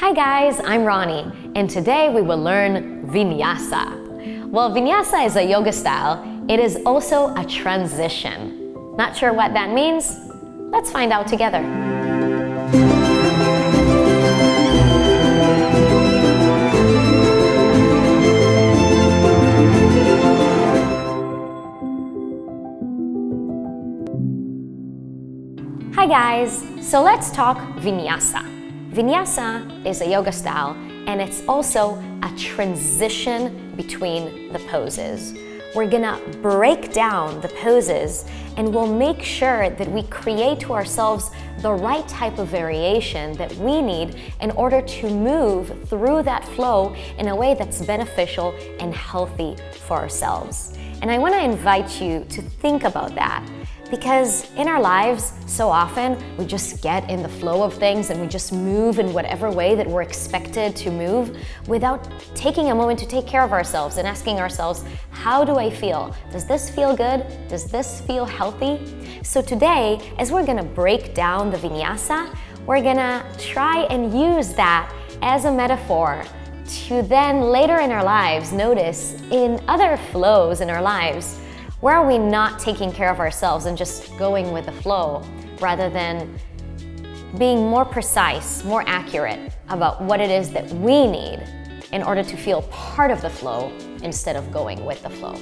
Hi guys, I'm Rony, and today we will learn Vinyasa. Well, Vinyasa is a yoga style. It is also a transition. Not sure what that means? Let's find out together. Hi guys, so let's talk Vinyasa. Vinyasa is a yoga style, and it's also a transition between the poses. We're gonna break down the poses and we'll make sure that we create to ourselves the right type of variation that we need in order to move through that flow in a way that's beneficial and healthy for ourselves. And I want to invite you to think about that, because in our lives, so often we just get in the flow of things and we just move in whatever way that we're expected to move without taking a moment to take care of ourselves and asking ourselves, how do I feel? Does this feel good? Does this feel healthy? So today, as we're gonna break down the Vinyasa, we're gonna try and use that as a metaphor to then later in our lives notice in other flows in our lives, where are we not taking care of ourselves and just going with the flow rather than being more precise, more accurate about what it is that we need in order to feel part of the flow instead of going with the flow.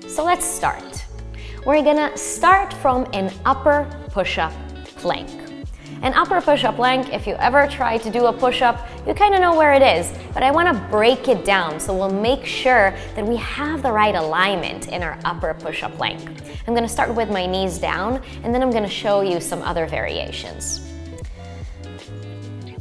So let's start. We're gonna start from an upper push-up plank. An upper push-up plank, if you ever try to do a push-up, you kind of know where it is, but I want to break it down so we'll make sure that we have the right alignment in our upper push-up plank. I'm going to start with my knees down, and then I'm going to show you some other variations.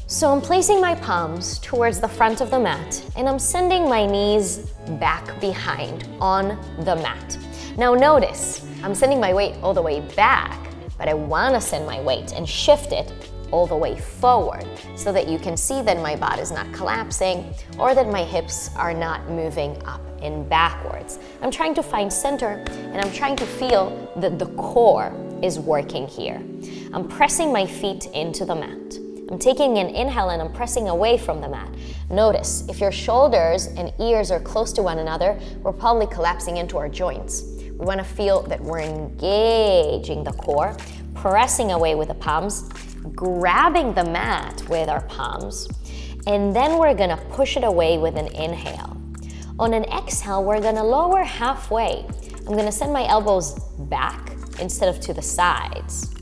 So I'm placing my palms towards the front of the mat, and I'm sending my knees back behind on the mat. Now notice, I'm sending my weight all the way back, but I want to send my weight and shift it all the way forward so that you can see that my body is not collapsing or that my hips are not moving up and backwards. I'm trying to find center, and I'm trying to feel that the core is working here. I'm pressing my feet into the mat. I'm taking an inhale and I'm pressing away from the mat. Notice, if your shoulders and ears are close to one another, we're probably collapsing into our joints. We want to feel that we're engaging the core, pressing away with the palms, grabbing the mat with our palms, and then we're going to push it away with an inhale. On an exhale, we're going to lower halfway. I'm going to send my elbows back instead of to the sides.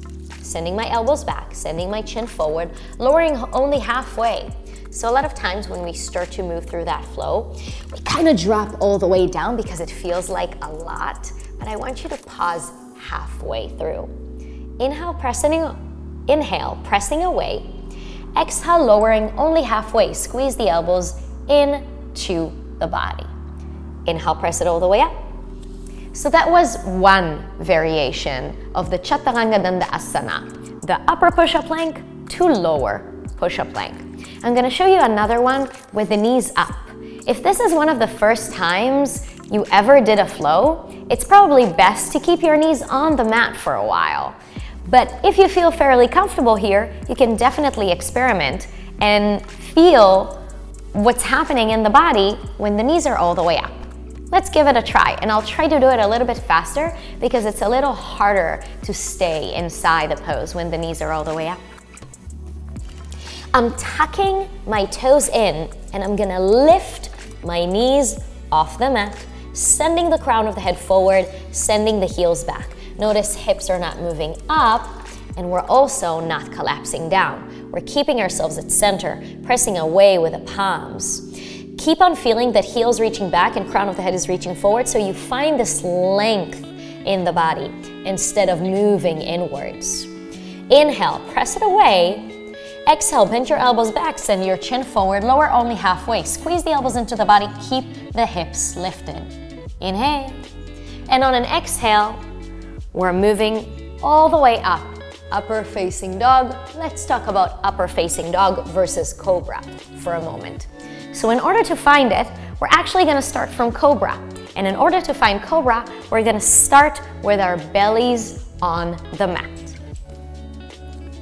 Sending my elbows back, sending my chin forward, lowering only halfway. So a lot of times when we start to move through that flow, we kind of drop all the way down because it feels like a lot, but I want you to pause halfway through. Inhale, pressing away. Exhale, lowering only halfway. Squeeze the elbows into the body. Inhale, press it all the way up. So that was one variation of the Chaturanga Dandasana, the upper push-up plank to lower push-up plank. I'm gonna show you another one with the knees up. If this is one of the first times you ever did a flow, it's probably best to keep your knees on the mat for a while. But if you feel fairly comfortable here, you can definitely experiment and feel what's happening in the body when the knees are all the way up. Let's give it a try, and I'll try to do it a little bit faster because it's a little harder to stay inside the pose when the knees are all the way up. I'm tucking my toes in, and I'm gonna lift my knees off the mat, sending the crown of the head forward, sending the heels back. Notice hips are not moving up, and we're also not collapsing down. We're keeping ourselves at center, pressing away with the palms. Keep on feeling that heels reaching back and crown of the head is reaching forward, so you find this length in the body instead of moving inwards. Inhale, press it away. Exhale, bend your elbows back, send your chin forward, lower only halfway. Squeeze the elbows into the body, keep the hips lifted. Inhale. And on an exhale, we're moving all the way up. Upper facing dog. Let's talk about upper facing dog versus cobra for a moment. So in order to find it, we're actually gonna start from cobra. And in order to find cobra, we're gonna start with our bellies on the mat.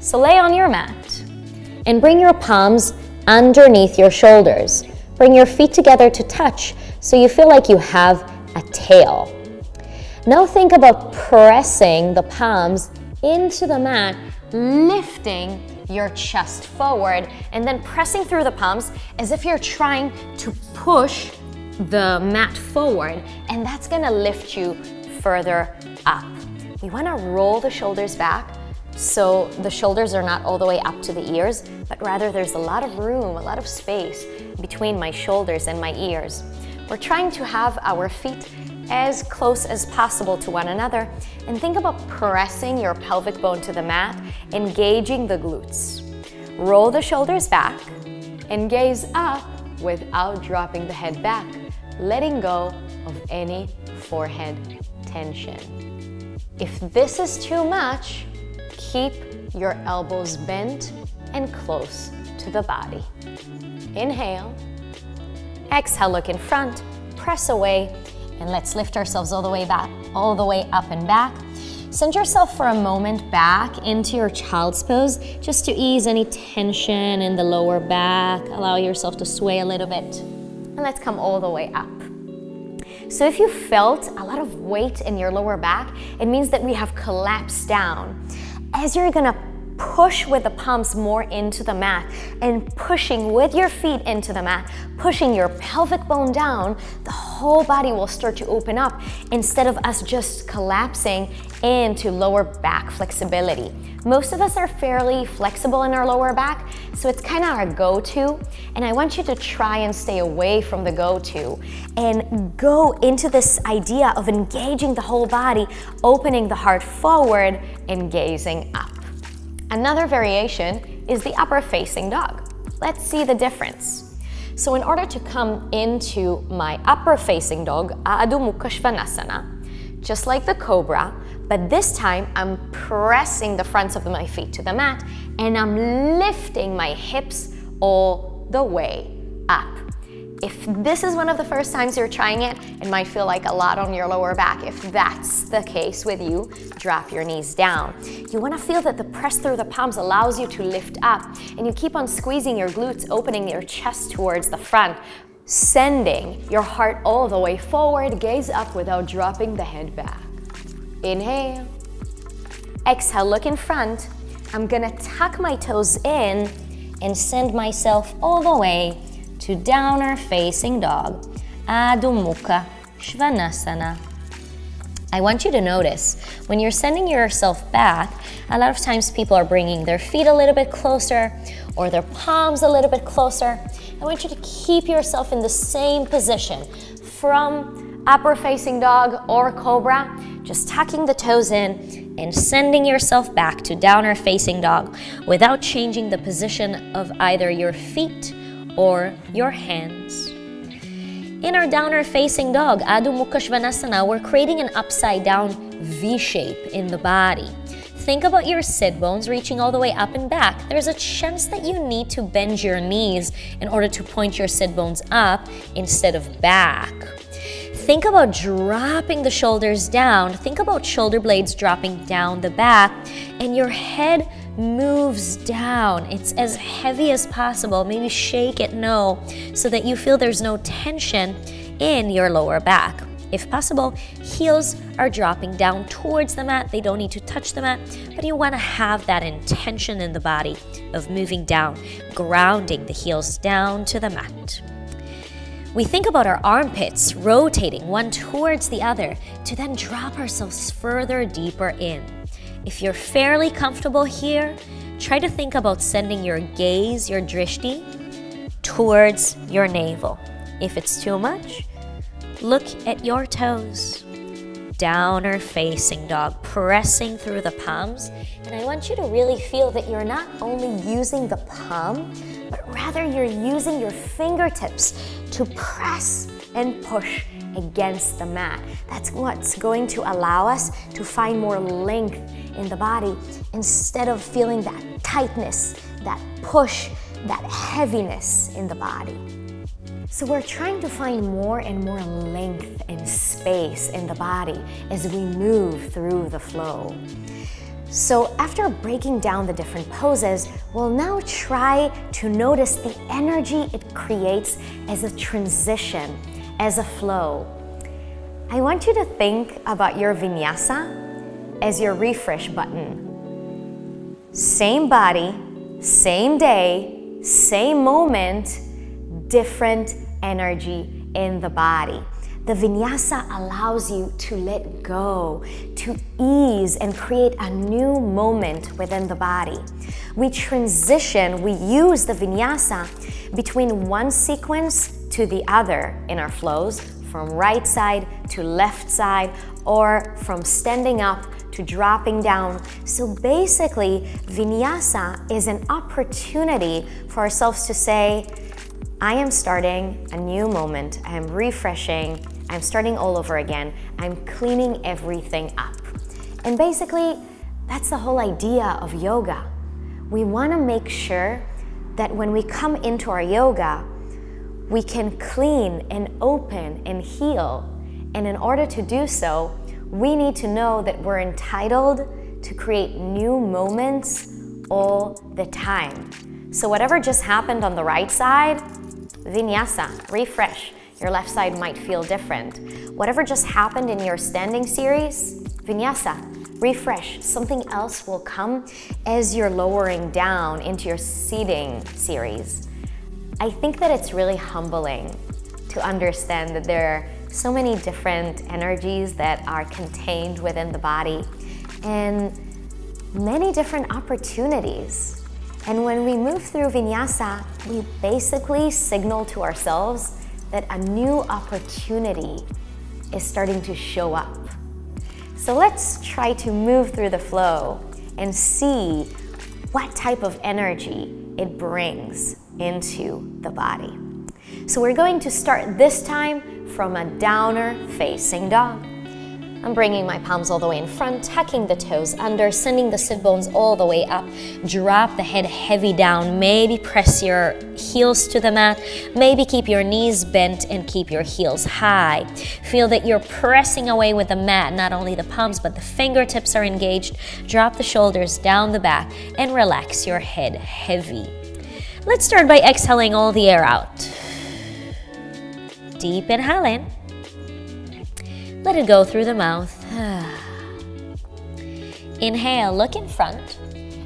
So lay on your mat and bring your palms underneath your shoulders. Bring your feet together to touch so you feel like you have a tail. Now think about pressing the palms into the mat, lifting your chest forward, and then pressing through the palms as if you're trying to push the mat forward, and that's gonna lift you further up. You wanna roll the shoulders back so the shoulders are not all the way up to the ears, but rather there's a lot of room, a lot of space between my shoulders and my ears. We're trying to have our feet as close as possible to one another, and think about pressing your pelvic bone to the mat, engaging the glutes. Roll the shoulders back and gaze up without dropping the head back, letting go of any forehead tension. If this is too much, keep your elbows bent and close to the body. Inhale. Exhale, look in front, press away, and let's lift ourselves all the way back, all the way up and back. Send yourself for a moment back into your child's pose, just to ease any tension in the lower back. Allow yourself to sway a little bit. And let's come all the way up. So if you felt a lot of weight in your lower back, it means that we have collapsed down. As you're gonna push with the palms more into the mat and pushing with your feet into the mat, pushing your pelvic bone down, the whole body will start to open up instead of us just collapsing into lower back flexibility. Most of us are fairly flexible in our lower back, so it's kind of our go-to, and I want you to try and stay away from the go-to and go into this idea of engaging the whole body, opening the heart forward and gazing up. Another variation is the upper facing dog. Let's see the difference. So in order to come into my upper facing dog, Adho Mukha Svanasana, just like the cobra, but this time I'm pressing the fronts of my feet to the mat and I'm lifting my hips all the way up. If this is one of the first times you're trying it, it might feel like a lot on your lower back. If that's the case with you, drop your knees down. You want to feel that the press through the palms allows you to lift up, and you keep on squeezing your glutes, opening your chest towards the front, sending your heart all the way forward, gaze up without dropping the head back. Inhale. Exhale, look in front. I'm gonna tuck my toes in and send myself all the way to downer facing dog, Adho Mukha Svanasana. I want you to notice when you're sending yourself back, a lot of times people are bringing their feet a little bit closer or their palms a little bit closer. I want you to keep yourself in the same position from upper facing dog or cobra, just tucking the toes in and sending yourself back to downer facing dog without changing the position of either your feet or your hands. In our downer facing dog, Adho Mukha Svanasana, we're creating an upside down V shape in the body. Think about your sit bones reaching all the way up and back. There's a chance that you need to bend your knees in order to point your sit bones up instead of back. Think about dropping the shoulders down. Think about shoulder blades dropping down the back, and your head moves down. It's as heavy as possible. Maybe shake it no, so that you feel there's no tension in your lower back. If possible, heels are dropping down towards the mat. They don't need to touch the mat, but you want to have that intention in the body of moving down, grounding the heels down to the mat. We think about our armpits rotating one towards the other to then drop ourselves further deeper in. If you're fairly comfortable here, try to think about sending your gaze, your drishti, towards your navel. If it's too much, look at your toes. Downer facing dog, pressing through the palms. And I want you to really feel that you're not only using the palm, but rather you're using your fingertips to press and push against the mat. That's what's going to allow us to find more length in the body instead of feeling that tightness, that push, that heaviness in the body. So we're trying to find more and more length and space in the body as we move through the flow. So after breaking down the different poses, we'll now try to notice the energy it creates as a transition, as a flow. I want you to think about your Vinyasa as your refresh button. Same body, same day, same moment, different energy in the body. The Vinyasa allows you to let go, to ease and create a new moment within the body. We transition, we use the Vinyasa between one sequence to the other in our flows, from right side to left side, or from standing up to dropping down. So basically, Vinyasa is an opportunity for ourselves to say, I am starting a new moment, I am refreshing, I'm starting all over again, I'm cleaning everything up. And basically, that's the whole idea of yoga. We want to make sure that when we come into our yoga, we can clean and open and heal. And in order to do so, we need to know that we're entitled to create new moments all the time. So whatever just happened on the right side, Vinyasa, refresh. Your left side might feel different. Whatever just happened in your standing series, Vinyasa, refresh. Something else will come as you're lowering down into your seating series. I think that it's really humbling to understand that there are so many different energies that are contained within the body and many different opportunities. And when we move through Vinyasa, we basically signal to ourselves that a new opportunity is starting to show up. So let's try to move through the flow and see what type of energy it brings into the body. So we're going to start this time from a downer facing dog. I'm bringing my palms all the way in front, tucking the toes under, sending the sit bones all the way up. Drop the head heavy down. Maybe press your heels to the mat. Maybe keep your knees bent and keep your heels high. Feel that you're pressing away with the mat. Not only the palms, but the fingertips are engaged. Drop the shoulders down the back and relax your head heavy. Let's start by exhaling all the air out. Deep inhale in. Let it go through the mouth. Inhale, look in front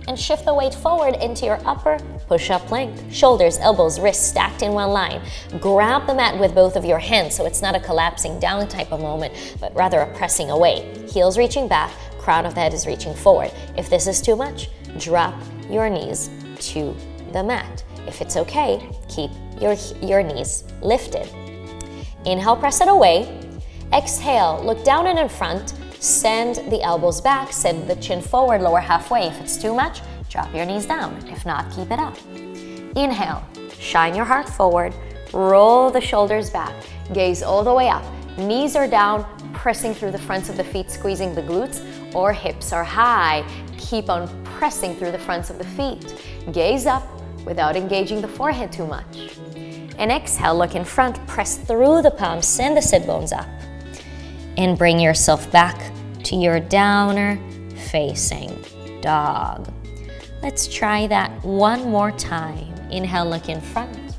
and shift the weight forward into your upper push-up plank. Shoulders, elbows, wrists stacked in one line. Grab the mat with both of your hands so it's not a collapsing down type of moment, but rather a pressing away. Heels reaching back, crown of the head is reaching forward. If this is too much, drop your knees to the mat. If it's okay, keep your knees lifted. Inhale, press it away. Exhale, look down and in front, send the elbows back, send the chin forward, lower halfway. If it's too much, drop your knees down. If not, keep it up. Inhale, shine your heart forward, roll the shoulders back, gaze all the way up. Knees are down, pressing through the fronts of the feet, squeezing the glutes, or hips are high. Keep on pressing through the fronts of the feet. Gaze up without engaging the forehead too much. And exhale, look in front, press through the palms, send the sit bones up. And bring yourself back to your downer facing dog. Let's try that one more time. Inhale, look in front.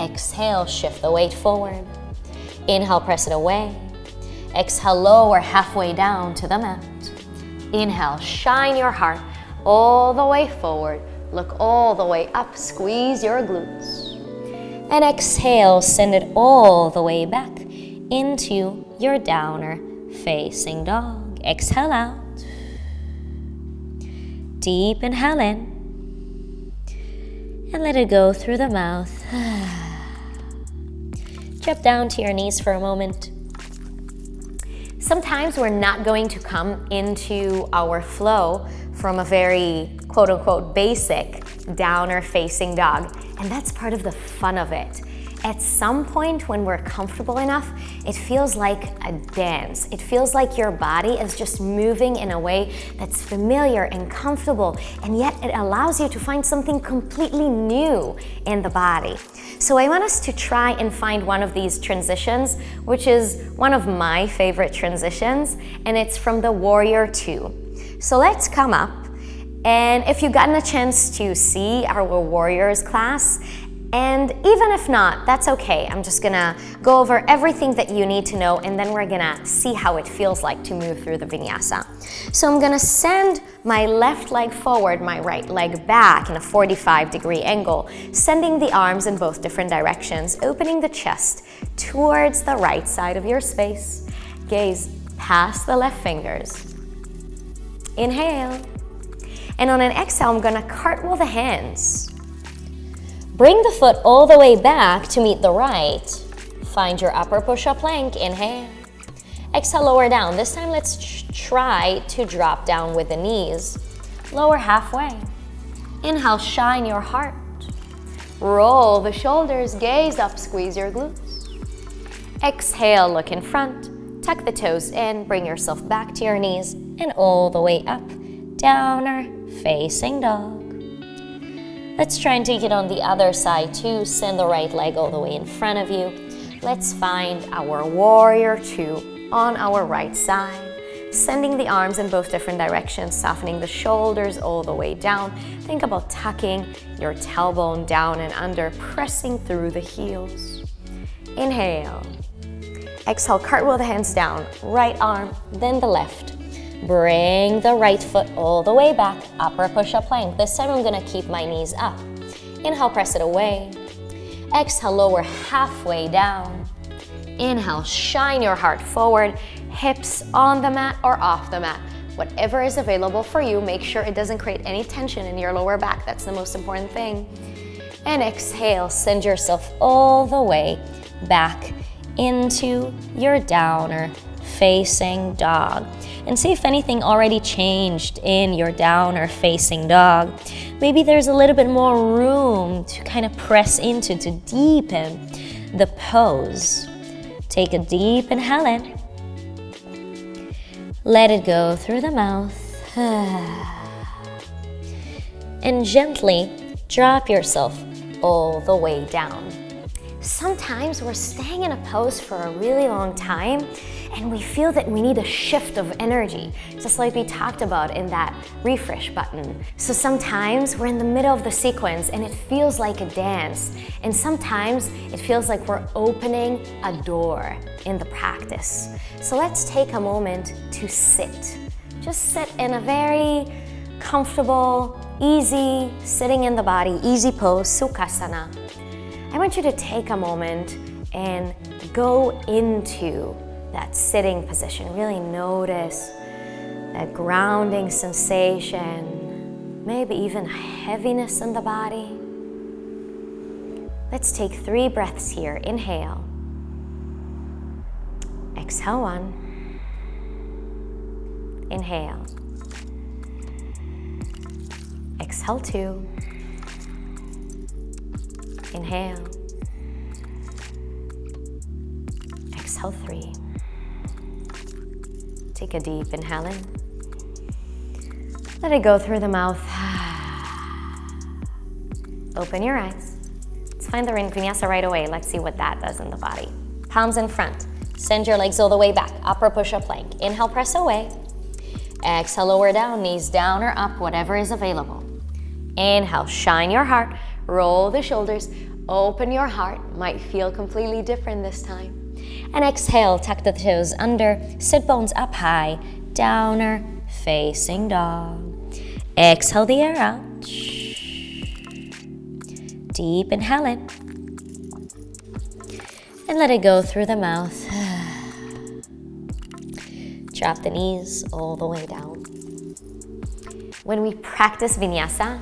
Exhale, shift the weight forward. Inhale, press it away. Exhale, lower halfway down to the mat. Inhale, shine your heart all the way forward. Look all the way up, squeeze your glutes. And exhale, send it all the way back into your downer facing dog. Exhale out. Deep inhale in. And let it go through the mouth. Drop down to your knees for a moment. Sometimes we're not going to come into our flow from a very quote-unquote basic downer facing dog. And that's part of the fun of it. At some point when we're comfortable enough, it feels like a dance. It feels like your body is just moving in a way that's familiar and comfortable, and yet it allows you to find something completely new in the body. So I want us to try and find one of these transitions, which is one of my favorite transitions, and it's from the Warrior 2. So let's come up, and if you've gotten a chance to see our Warriors class, and even if not, that's okay. I'm just gonna go over everything that you need to know, and then we're gonna see how it feels like to move through the Vinyasa. So I'm gonna send my left leg forward, my right leg back in a 45-degree angle, sending the arms in both different directions, opening the chest towards the right side of your space. Gaze past the left fingers. Inhale. And on an exhale, I'm gonna cartwheel the hands. Bring the foot all the way back to meet the right. Find your upper push-up plank. Inhale. Exhale, lower down. This time, let's try to drop down with the knees. Lower halfway. Inhale, shine your heart. Roll the shoulders, gaze up, squeeze your glutes. Exhale, look in front. Tuck the toes in, bring yourself back to your knees, and all the way up. Downer facing dog. Let's try and take it on the other side too. Send the right leg all the way in front of you. Let's find our Warrior Two on our right side. Sending the arms in both different directions, softening the shoulders all the way down. Think about tucking your tailbone down and under, pressing through the heels. Inhale. Exhale, cartwheel the hands down. Right arm, then the left. Bring the right foot all the way back, upper push-up plank. This time I'm gonna keep my knees up. Inhale, press it away. Exhale, lower halfway down. Inhale, shine your heart forward, hips on the mat or off the mat. Whatever is available for you, make sure it doesn't create any tension in your lower back. That's the most important thing. And exhale, send yourself all the way back into your downer facing dog. And see if anything already changed in your downer facing dog. Maybe there's a little bit more room to kind of press into, to deepen the pose. Take a deep inhale in. Let it go through the mouth. And gently drop yourself all the way down. Sometimes we're staying in a pose for a really long time and we feel that we need a shift of energy, just like we talked about in that refresh button. So sometimes we're in the middle of the sequence and it feels like a dance. And sometimes it feels like we're opening a door in the practice. So let's take a moment to sit. Just sit in a very comfortable, easy, sitting in the body, easy pose, Sukhasana. I want you to take a moment and go into that sitting position. Really notice that grounding sensation, maybe even heaviness in the body. Let's take 3 breaths here. Inhale. Exhale 1. Inhale. Exhale 2. Inhale. Exhale 3. Take a deep inhale in. Let it go through the mouth. Open your eyes. Let's find the Vinyasa right away. Let's see what that does in the body. Palms in front. Send your legs all the way back. Upper push-up plank. Inhale, press away. Exhale, lower down. Knees down or up, whatever is available. Inhale, shine your heart. Roll the shoulders. Open your heart. Might feel completely different this time. And exhale, tuck the toes under, sit bones up high, downer, facing dog. Exhale the air out. Deep inhale in. And let it go through the mouth. Drop the knees all the way down. When we practice Vinyasa,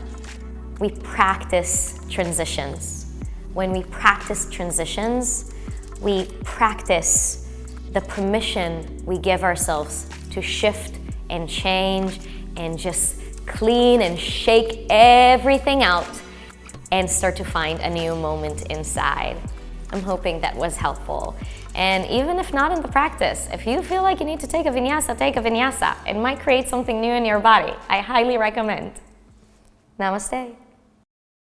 we practice transitions. When we practice transitions, we practice the permission we give ourselves to shift and change and just clean and shake everything out and start to find a new moment inside. I'm hoping that was helpful. And even if not in the practice, if you feel like you need to take a Vinyasa, take a Vinyasa. It might create something new in your body. I highly recommend. Namaste.